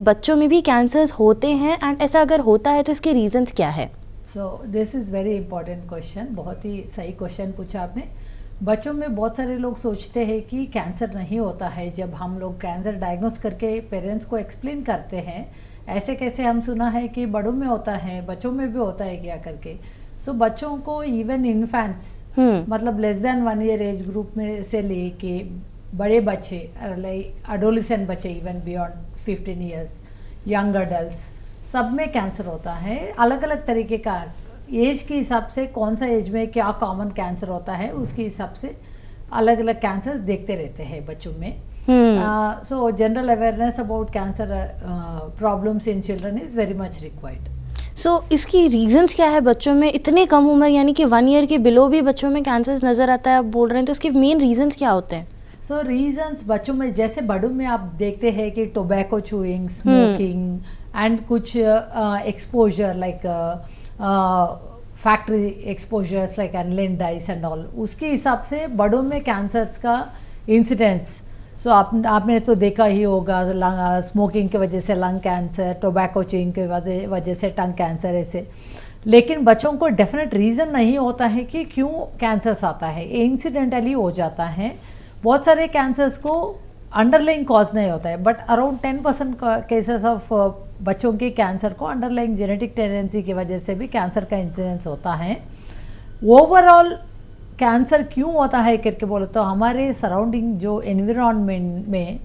बच्चों में भी कैंसर्स होते हैं एंड ऐसा अगर होता है तो इसके रीजंस क्या है? So this is very important question, बहुत ही सही क्वेश्चन पूछा आपने। बच्चों में बहुत सारे लोग सोचते हैं कि कैंसर नहीं होता है। जब हम लोग कैंसर डायग्नोस करके पेरेंट्स को एक्सप्लेन करते हैं, ऐसे कैसे हम सुना है कि बड़ों में होता है, बच्चों में भी होता है क्या करके। सो बच्चों को इवन इन्फेंट्स मतलब less than 1 year age group में से लेके बड़े बच्चे लाइक एडोलेसेंट बच्चे even beyond 15 years, young adults, सब में कैंसर होता है। अलग अलग तरीके का एज के हिसाब से कौन सा एज में क्या कॉमन कैंसर होता है उसके हिसाब से अलग अलग कैंसर्स देखते रहते हैं बच्चों में। So general awareness about cancer problems in children is very much required. So इसकी रीजंस क्या है बच्चों में? इतने कम उम्र यानी कि 1 ईयर के बिलो भी बच्चों में कैंसर्स नज़र आता है आप बोल रहे हैं, तो इसके मेन रीजंस क्या होते हैं? सो रीजंस बच्चों में जैसे बड़ों में आप देखते हैं कि टोबैको चूइंग, स्मोकिंग एंड कुछ exposure like factory exposures like aniline dyes and all, उसके हिसाब से बड़ों में कैंसर्स का इंसिडेंस। सो आपने तो देखा ही होगा स्मोकिंग की वजह से लंग कैंसर, टोबैको चूइंग की वजह से टंग कैंसर ऐसे। लेकिन बच्चों को डेफिनेट रीज़न नहीं होता है कि क्यों कैंसर्स आता है, इंसिडेंटली हो जाता है। बहुत सारे कैंसर्स को अंडरलाइंग कॉज नहीं होता है, बट अराउंड 10% केसेस ऑफ बच्चों के कैंसर को अंडरलाइंग जेनेटिक टेंडेंसी की वजह से भी कैंसर का इंसिडेंस होता है। ओवरऑल कैंसर क्यों होता है करके बोले तो हमारे सराउंडिंग जो एनवायरनमेंट में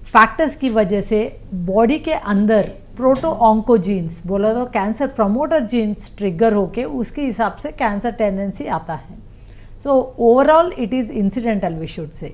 फैक्टर्स की वजह से बॉडी के अंदर प्रोटो ऑन्कोजीन्स बोला तो कैंसर प्रमोटर जीन्स ट्रिगर होके उसके हिसाब से कैंसर टेंडेंसी आता है। So overall it is incidental we should से।